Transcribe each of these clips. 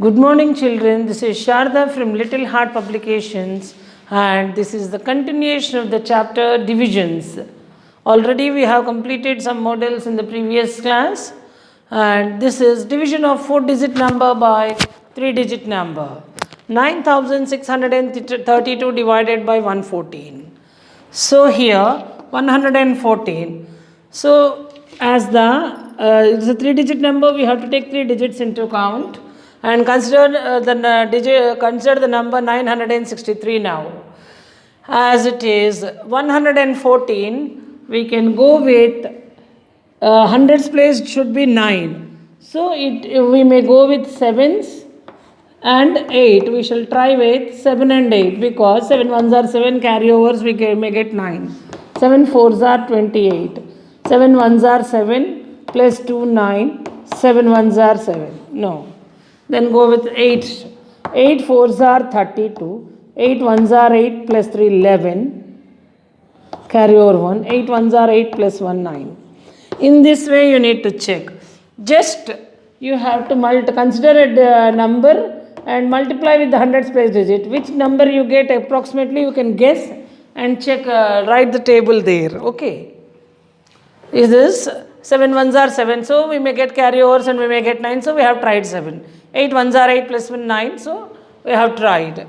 Good morning, children. This is Sharda from Little Heart Publications, and this is the continuation of the chapter Divisions. Already we have completed some models in the previous class, and this is division of 4-digit number by 3-digit number. 9632 divided by 114. So here 114. So as it's a 3-digit number, we have to take 3 digits into account and consider the number 963 now. As it is 114, we can go with hundreds place should be 9. So we may go with 7s and 8. We shall try with 7 and 8 because 7 ones are 7 carryovers, we may get 9. 7 fours are 28. 7 ones are 7 plus 2 9. 7 ones are 7. No. Then go with 8. 8 fours are 32. 8 ones are 8 plus 3 11. Carry over 1. 8 ones are 8 plus 1 9. In this way you need to check. Just you have to consider a number and multiply with the hundreds place digit. Which number you get approximately you can guess and check, write the table there. Okay. Is this 7 ones are 7, so we may get carryovers and we may get 9, so we have tried 7. 8 ones are 8 plus 1 9, so we have tried.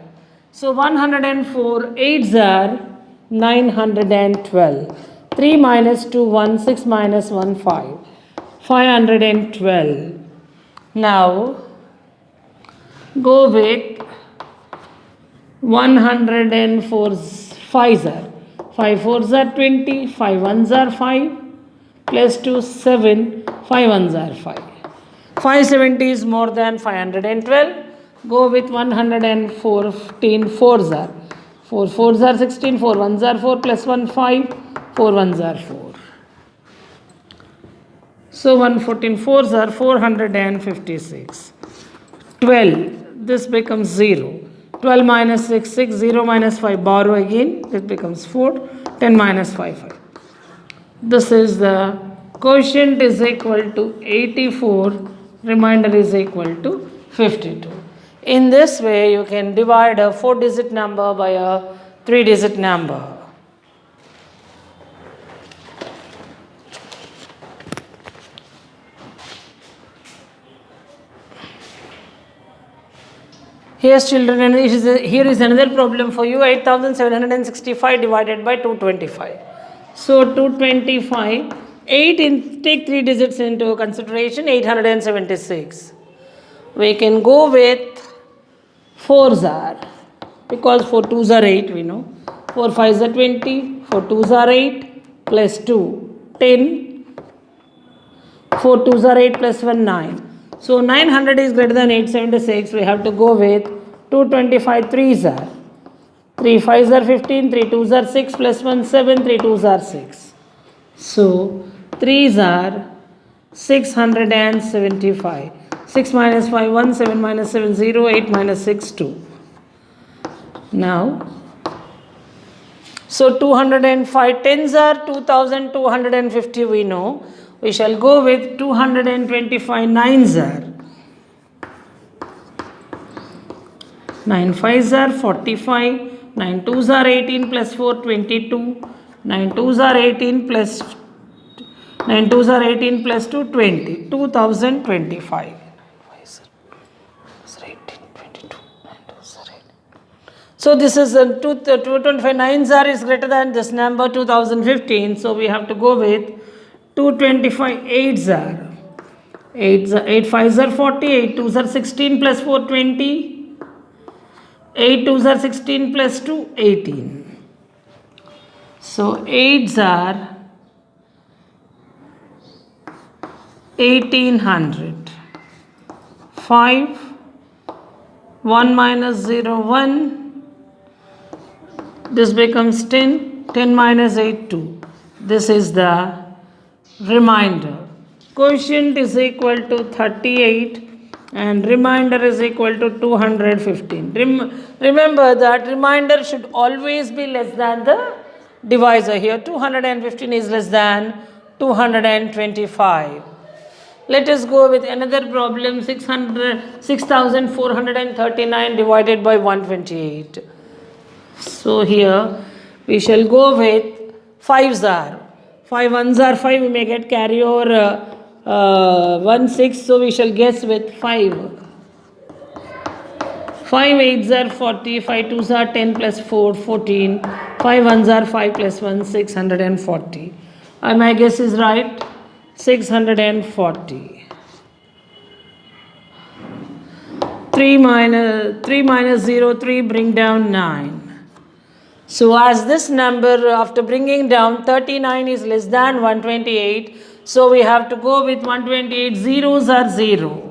So 104 8s are 912. 3 minus 2 1, 6 minus 1 5. 512. Now go with 104 5s are 5 4s are 20, 5 1s are 5 plus 2 7, 5 1s are 5. 570 is more than 512. Go with 114 4s are 4 4s are 16, 4 1s are 4 plus 1 5, 4 1s are 4. So 114 4s are 456. 12. This becomes 0. 12 minus 6, 6, 0 minus 5, borrow again, this becomes 4, 10 minus 5, 5. This is the quotient is equal to 84, remainder is equal to 52. In this way, you can divide a 4-digit number by a 3-digit number. Here's children, and here is another problem for you. 8765 divided by 225. So 225, 8 take 3 digits into consideration, 876. We can go with 4s are, because 4 2s are 8, we know. 4 5s are 20, 4 2s are 8, plus 2, 10. 4 2s are 8 plus 1, 9. So 900 is greater than 876. We have to go with 225 3s are. 3 5s are 15, 3 2s are 6 plus 1 7, 3 2s are 6. So 3s are 675. 6 minus 5 1, 7 minus 7 0, 8 minus 6 2. Now, so 205 10s are 2250 we know. We shall go with 225 9s are. 9 5s are 45. 9 2s are 18 plus 4 22. 9 2s are 18 plus 9 2s are 18 plus 2 20. 2025. So this is 225 9s are is greater than this number 2015. So we have to go with 225 8s are. 8 5s are 40. 8 2s are 16 plus 4 20. 8 2s are 16 plus 2 18. So 8s are 1800. 5 1 minus 0 1. This becomes 10. 10 minus 8 2. This is the remainder. Quotient is equal to 38 and remainder is equal to 215. Remember that remainder should always be less than the divisor. Here 215 is less than 225. Let us go with another problem. 6,439 divided by 128. So here we shall go with 5s are. 5 ones are 5. We may get carry over 1 6. So we shall guess with 5. 5 8s are 40, 5 2s are 10 plus 4, 14, 5 1s are 5 plus 1, 640. My guess is right, 640. 3 minus 0, 3, bring down 9. So as this number, after bringing down, 39 is less than 128, so we have to go with 128, zeros are 0.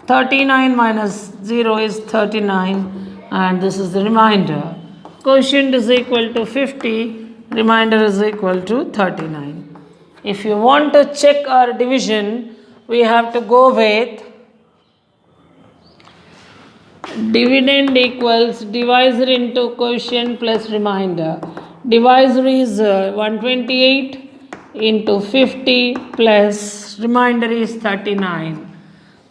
39 minus 0 is 39, and this is the remainder. Quotient is equal to 50, remainder is equal to 39. If you want to check our division, we have to go with dividend equals divisor into quotient plus remainder. Divisor is 128 into 50 plus remainder is 39.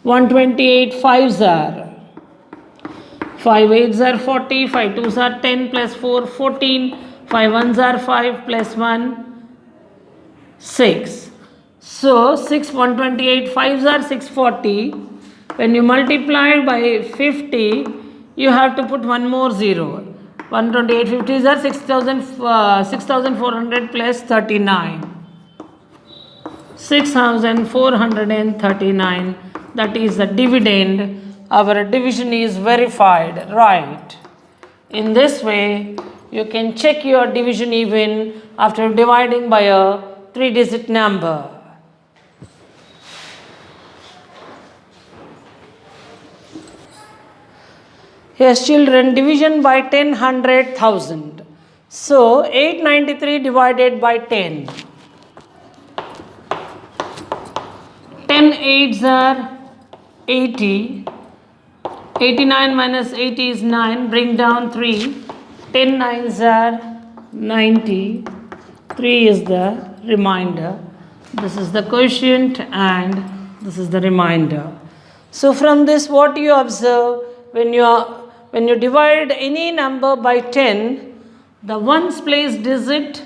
128 5s are 5 8s are 40, 5 2s are 10 plus 4, 14, 5 1s are 5 plus 1, 6. So 128 5s are 640. When you multiply by 50, you have to put one more 0. 128 50s are 6,400 plus 39. 6,439. That is the dividend. Our division is verified, right? In this way, you can check your division even after dividing by a 3-digit number. Yes, children, division by 10, 100, 1000. So, 893 divided by 10. 10 8s are 80. 89 minus 80 is 9. Bring down 3. 10 9s are 90. 3 is the remainder. This is the quotient and this is the remainder. So from this, what you observe, when you divide any number by 10, the ones place digit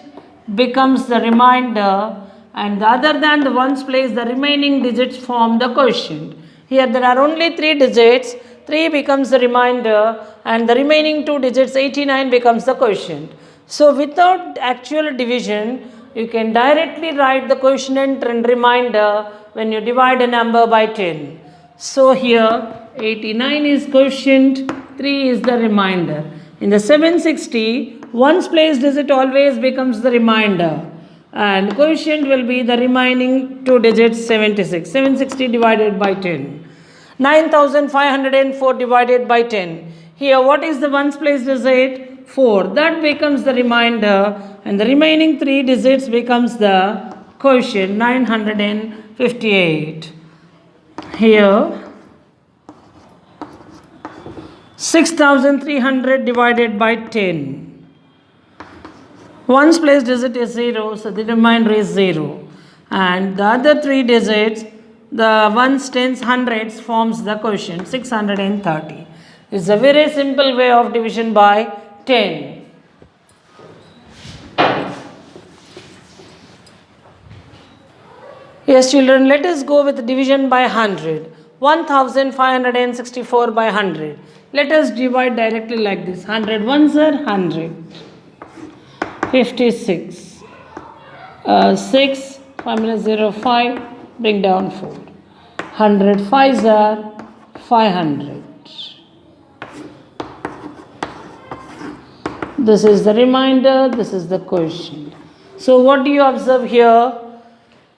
becomes the remainder, and other than the ones place, the remaining digits form the quotient. Here there are only 3 digits, 3 becomes the remainder, and the remaining 2 digits, 89, becomes the quotient. So without actual division, you can directly write the quotient and remainder when you divide a number by 10. So here 89 is quotient, 3 is the remainder. In the 760, ones place digit always becomes the remainder, and quotient will be the remaining 2 digits, 76. 760 divided by 10. 9,504 divided by 10. Here what is the ones place digit? 4. That becomes the remainder, and the remaining 3 digits becomes the quotient, 958. Here 6,300 divided by 10. Ones place digit is 0, so the remainder is 0. And the other 3 digits, the ones, tens, hundreds, forms the quotient, 630. It's a very simple way of division by 10. Yes, children, let us go with division by 100. 1,564 by 100. Let us divide directly like this. 100 ones are 100. 56. 6, 5 minus 0, 5. Bring down 4. 100 5s are 500. This is the remainder, this is the quotient. So what do you observe here?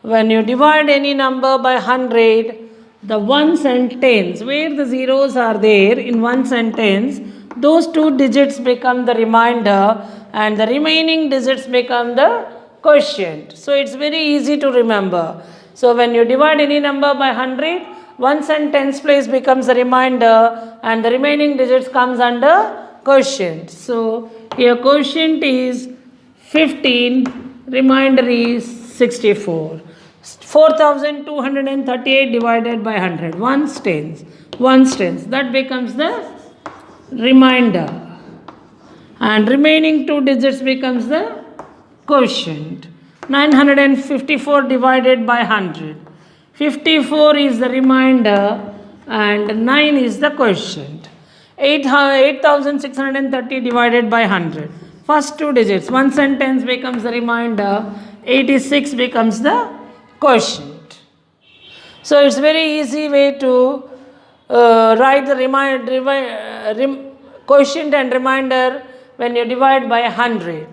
When you divide any number by 100, the ones and tens, where the zeros are there in ones and tens, those 2 digits become the remainder, and the remaining digits become the quotient. So it's very easy to remember. So when you divide any number by 100, ones and tens place becomes the remainder, and the remaining digits comes under quotient. So here quotient is 15, remainder is 64. 4238 divided by 100. 1 stands. 1 stands. That becomes the remainder. And remaining 2 digits becomes the quotient. 954 divided by 100. 54 is the remainder and 9 is the quotient. 8630 divided by 100. First 2 digits. 1 sentence becomes the remainder. 86 becomes the quotient. So it's very easy way to write the quotient and remainder when you divide by 100.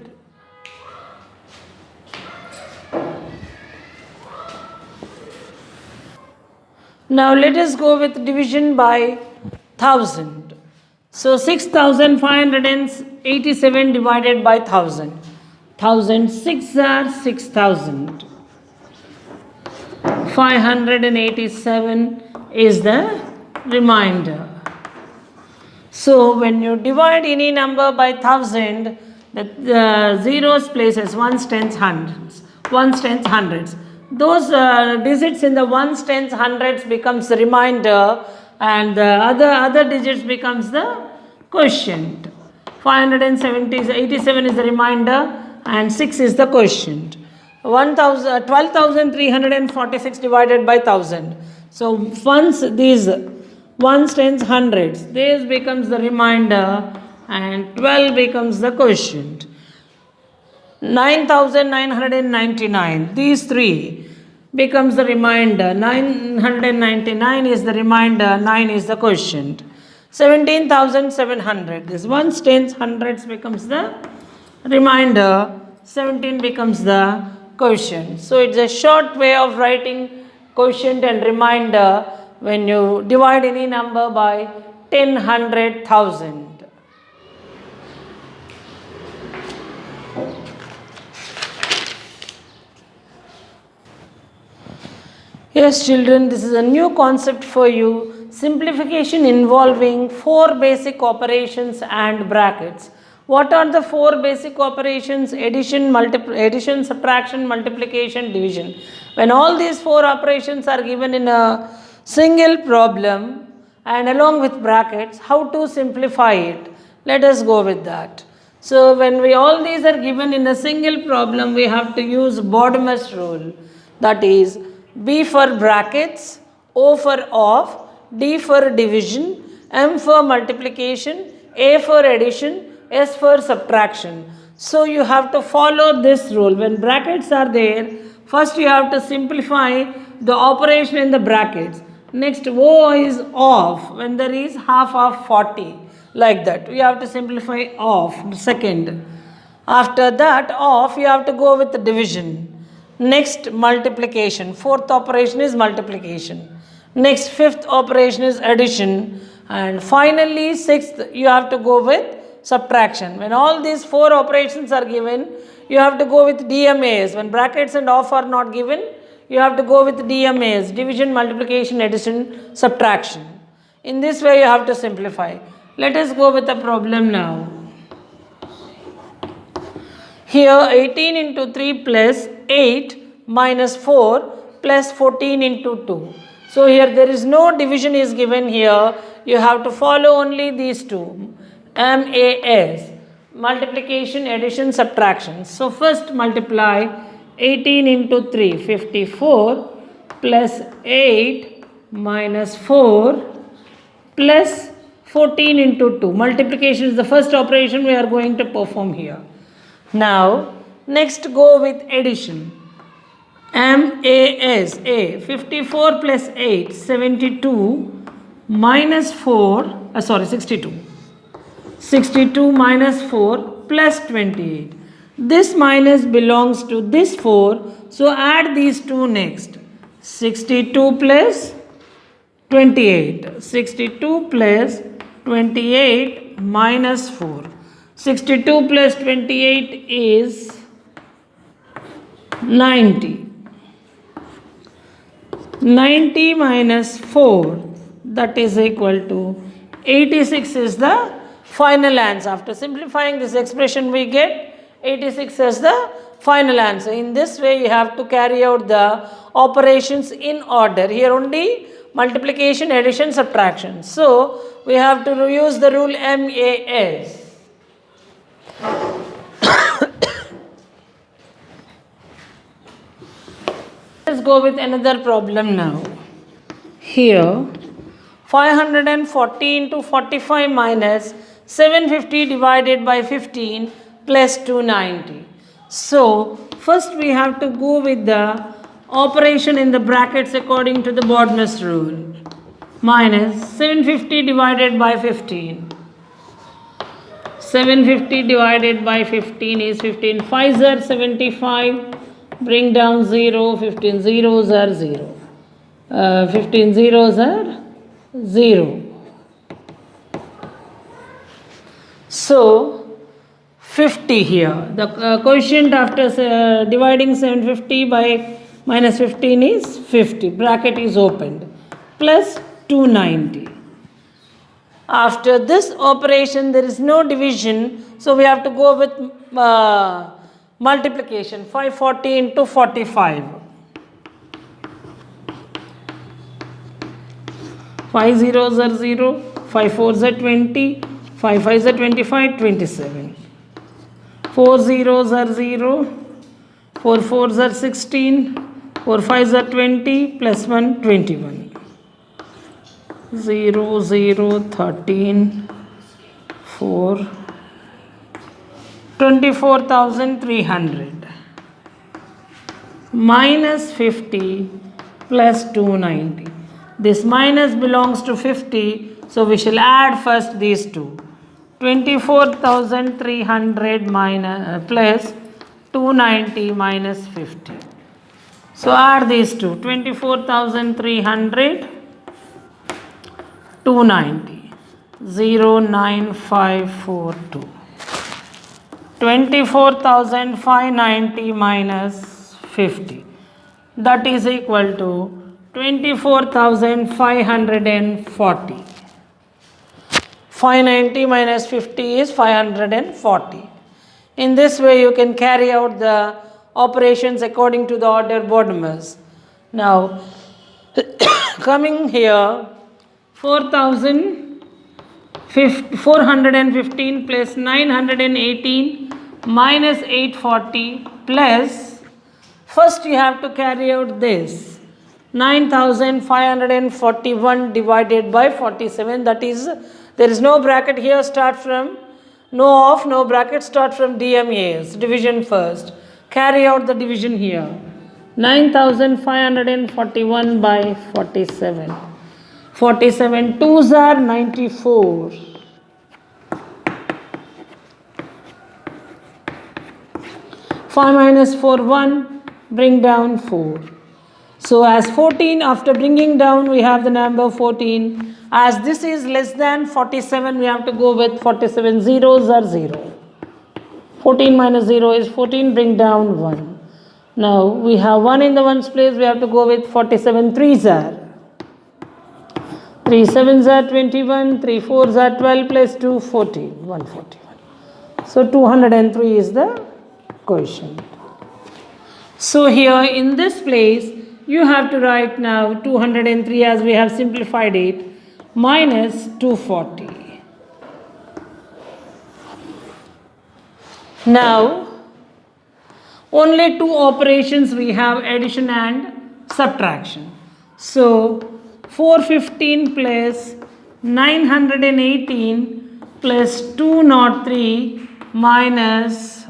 Now let us go with division by 1000. So 6587 divided by 1000. 1006 are 6000. 587 is the remainder. So when you divide any number by 1000, the zeros places ones, tens, hundreds. Ones, tens, hundreds. Those digits in the ones, tens, hundreds becomes the remainder, and the other digits becomes the quotient. 587 is the remainder and 6 is the quotient. 12,346 divided by 1000. So once these ones, tens, hundreds, this becomes the remainder and 12 becomes the quotient. 9,999, these three becomes the remainder. 999 is the remainder, 9 is the quotient. 17,700, this ones, tens, hundreds becomes the remainder, 17 becomes the quotient. So it's a short way of writing quotient and remainder when you divide any number by 10, 100, 1000. Yes, children, this is a new concept for you. Simplification involving 4 basic operations and brackets. What are the 4 basic operations? Addition, subtraction, multiplication, division. When all these 4 operations are given in a single problem and along with brackets, how to simplify it? Let us go with that. So when all these are given in a single problem, we have to use Bodimus rule. That is B for brackets, O for off, D for division, M for multiplication, A for addition, S for subtraction. So you have to follow this rule. When brackets are there, first you have to simplify the operation in the brackets. Next, O is off when there is half of 40. Like that. We have to simplify off, second. After that, off, you have to go with the division. Next, multiplication. Fourth operation is multiplication. Next, fifth operation is addition. And finally, sixth, you have to go with subtraction. When all these 4 operations are given, you have to go with DMAs. When brackets and off are not given, you have to go with DMAs. Division, multiplication, addition, subtraction. In this way, you have to simplify. Let us go with the problem now. Here 18 into 3 plus 8 minus 4 plus 14 into 2. So here there is no division is given here. You have to follow only these two. MAS. Multiplication, addition, subtraction. So first multiply 18 into 3. 54 plus 8 minus 4 plus 14 into 2. Multiplication is the first operation we are going to perform here. Now, next go with addition. MAS, 54 plus 8, 72 minus 62. 62 minus 4 plus 28. This minus belongs to this 4, so add these two next. 62 plus 28. 62 plus 28 minus 4. 62 plus 28 is 90. 90 minus 4, that is equal to 86 is the final answer. After simplifying this expression, we get 86 as the final answer. In this way, you have to carry out the operations in order. Here only multiplication, addition, subtraction. So, we have to use the rule MAS. Let's go with another problem now. Here, 540 into 45 minus 750 divided by 15 plus 290. So, first we have to go with the operation in the brackets according to the Bodmer's rule. Minus 750 divided by 15. 750 divided by 15 is 15 5s are 75. Bring down 0, 15 zeros are 0. 15 zeros are 0. So, 50 here. The quotient after dividing 750 by minus 15 is 50. Bracket is opened. Plus 290. After this operation, there is no division. So, we have to go with multiplication. 540 into 45. 5 zeros are 0. 5 4s are 20. 5 5s are 25. 27. 4 zeros are 0. 4 4s are 16. 4 5s are 20. Plus 1 21. 0 0 13 4 24,300 minus 50 plus 290. This minus belongs to 50, so we shall add first these two. 24,300 minus plus 290 minus 50. So add these two. 24,300 290 09542. 24,590 minus 50, that is equal to 24,540. 590 minus 50 is 540. In this way you can carry out the operations according to the order Bodmer's. Now coming here, 415 plus 918 minus 840 plus, first you have to carry out this 9,541 divided by 47, that is, there is no bracket here, start from, no bracket, start from DMAS, division first. Carry out the division here. 9,541 by 47. 47 2s are 94. 5 minus 4 1, bring down 4. So as 14, after bringing down we have the number 14. As this is less than 47, we have to go with 47. Zeros are 0. 14 minus 0 is 14, bring down 1. Now we have 1 in the ones place, we have to go with 47. 3s are 3 7s are 21, 3 4s are 12 plus 2 14, 141. So 203 is the quotient. So here in this place you have to write now 203 as we have simplified it minus 240. Now only two operations we have, addition and subtraction. So 415 plus 918 plus 203 minus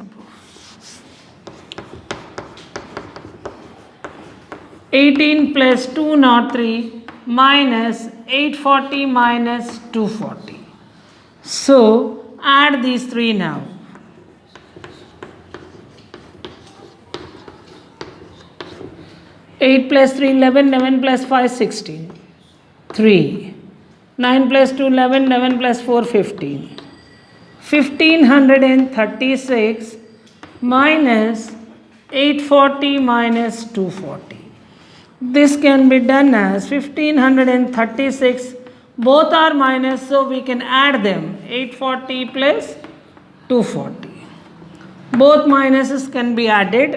18 plus 203 minus 840 minus 240. So add these three now. 8 plus 3 11, 11 plus 5 16. 3. 9 plus 2 11, 11 plus 4 15. 1536 minus 840 minus 240. This can be done as 1536. Both are minus, so we can add them. 840 plus 240. both minuses can be added.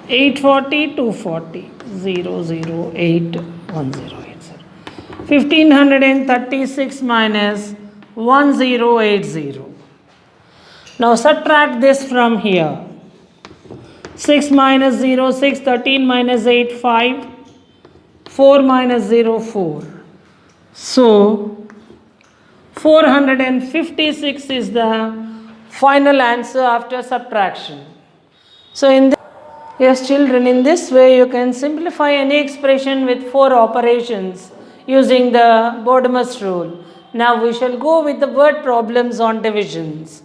840, 240, 008, 1080. 1536 minus 1080. Now subtract this from here. 6 minus 0, 6, 13 minus 8, 5, 4 minus 0, 4. So 456 is the final answer after subtraction. So yes children, in this way you can simplify any expression with 4 operations using the Bode-Must rule. Now we shall go with the word problems on divisions.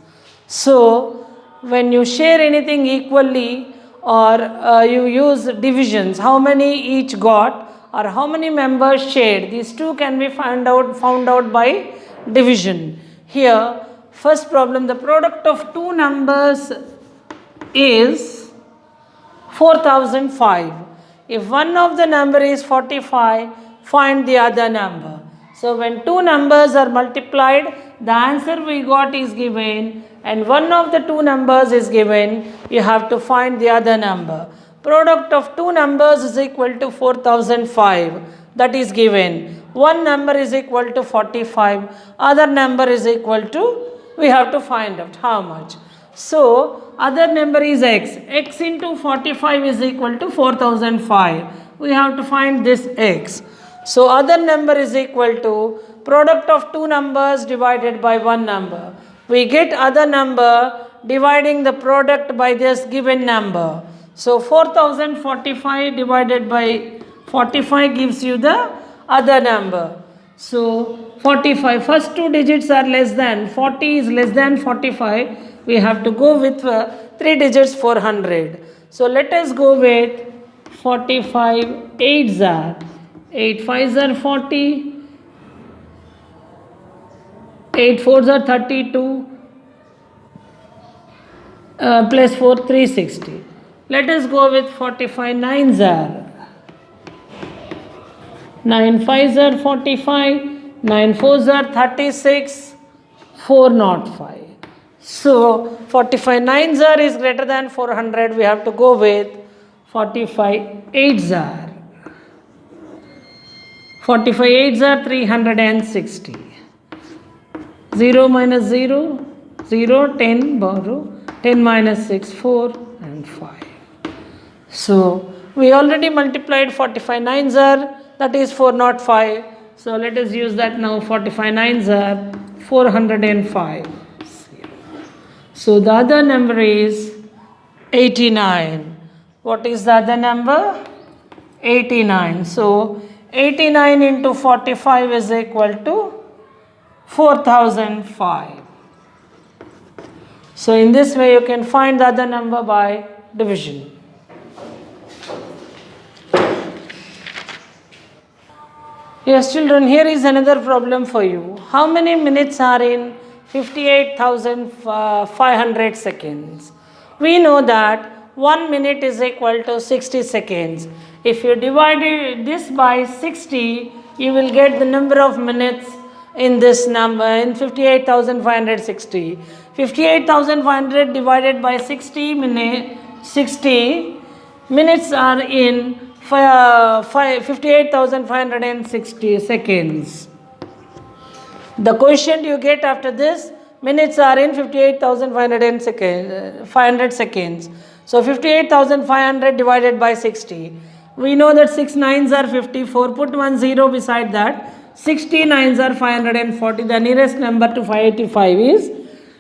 So when you share anything equally or you use divisions, how many each got or how many members shared, these two can be found out by division. Here first problem, the product of two numbers is 4005. If one of the number is 45, find the other number. So when two numbers are multiplied, the answer we got is given and one of the two numbers is given, you have to find the other number. Product of two numbers is equal to 4005, that is given. One number is equal to 45, other number is equal to, we have to find out how much. So other number is x. X into 45 is equal to 4005. We have to find this x. So other number is equal to product of two numbers divided by one number. We get other number dividing the product by this given number. So 4045 divided by 45 gives you the other number. So 45, first two digits are less than, 40 is less than 45. We have to go with 3 digits 400. So let us go with 45 8s are, 8 5s are 40, 8 4s are 32, plus 4 360. Let us go with 45 9s are, 9 5s are 45, 9 4s are 36, 405. So 45 9s are is greater than 400. We have to go with 45 8s are. 45 8s are 360. 0 minus 0, 0, 10 borrow, 10 minus 6, 4 and 5. So we already multiplied 45 9s are, that is 405. So let us use that now. 45 9s are 405. So the other number is 89. What is the other number? 89. So 89 into 45 is equal to 4005. So in this way you can find the other number by division. Yes children, here is another problem for you. How many minutes are in 58,500 seconds? We know that 1 minute is equal to 60 seconds. If you divide this by 60, you will get the number of minutes in this number in 58,560. 58,500 divided by 60 minutes are in 58,560 seconds. The quotient you get after this, minutes are in 58,500 seconds. So 58,500 divided by 60. We know that 6 9s are 54. Put 1 0 beside that. 60 9s are 540. The nearest number to 585 is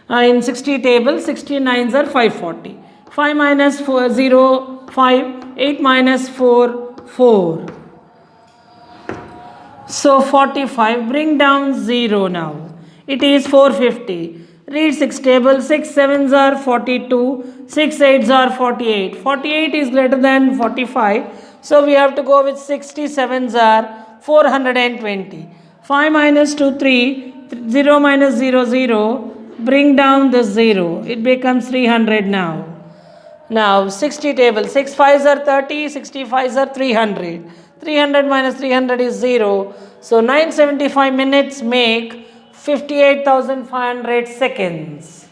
in 60 table. 60 9s are 540. 5 minus 4 0 5. 8 minus 4 4. So 45. Bring down 0 now. It is 450. Read 6 table. 6 7s are 42. 6 8s are 48. 48 is greater than 45. So we have to go with 67s are 420. 5 minus 2 3. 0 minus 0 0. Bring down the 0. It becomes 300 now. Now 60 table. 6 5s are 30. 65s are 300. 300 minus 300 is 0. So 975 minutes make 58,500 seconds.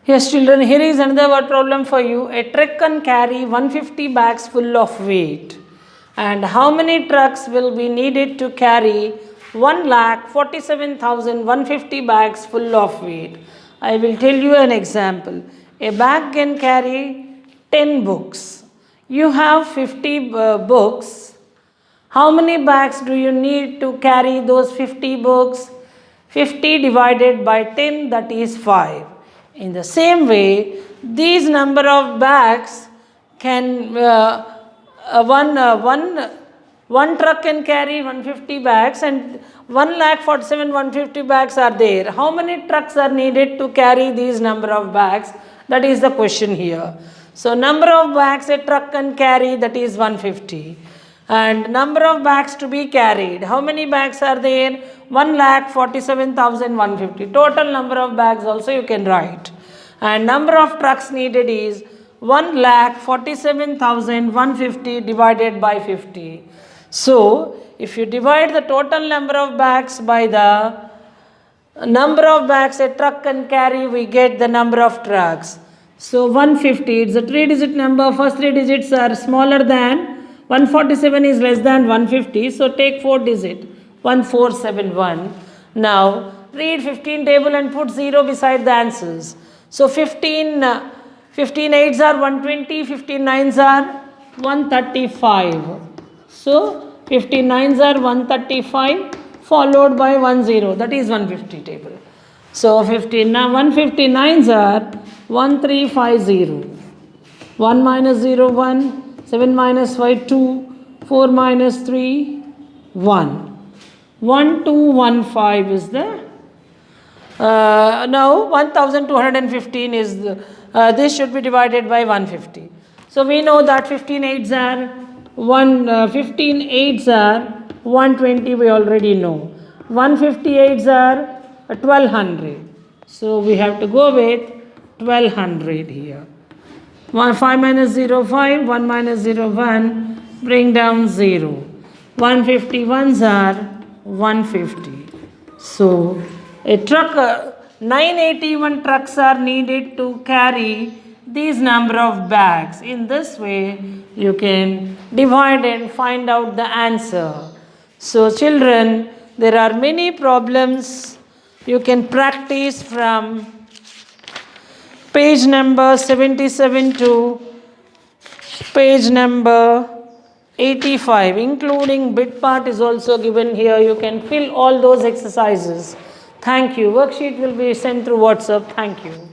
Yes, children, here is another word problem for you. A truck can carry 150 bags full of weight. And how many trucks will be needed to carry 1,47,150 bags full of weight? I will tell you an example. A bag can carry 10 books. You have 50 books. How many bags do you need to carry those 50 books? 50 divided by 10, that is 5. In the same way, these number of bags can, one truck can carry 150 bags and 1,47,150 bags are there. How many trucks are needed to carry these number of bags? That is the question here. So, number of bags a truck can carry, that is 150. And number of bags to be carried. How many bags are there? 1,47,150. Total number of bags also you can write. And number of trucks needed is 1,47,150 divided by 50. So, if you divide the total number of bags by the number of bags a truck can carry, we get the number of trucks. So, 150, it's a 3-digit number. First 3 digits are smaller than 147 is less than 150. So, take 4 digit 1471. Now, read 15 table and put 0 beside the answers. So, 15 8s are 120, 15 9s are 135. So, 15 9s are 135 followed by 10, that is 150 table. So, 159s are 1350. 1 minus 0, 1. 7 minus 5, 2. 4 minus 3, 1. 1215 is the now 1215 is the, this should be divided by 150. So we know that 15 8s are 120, we already know. 158s are 1200. So we have to go with 1200 here. 5 minus 0, 5. 1 minus 0, 1. Bring down 0. 151s are 150. So, a truck, 981 trucks are needed to carry these number of bags. In this way, you can divide and find out the answer. So, children, there are many problems you can practice from page number 77 to page number 85, including bit part is also given here. You can fill all those exercises. Thank you. Worksheet will be sent through WhatsApp. Thank you.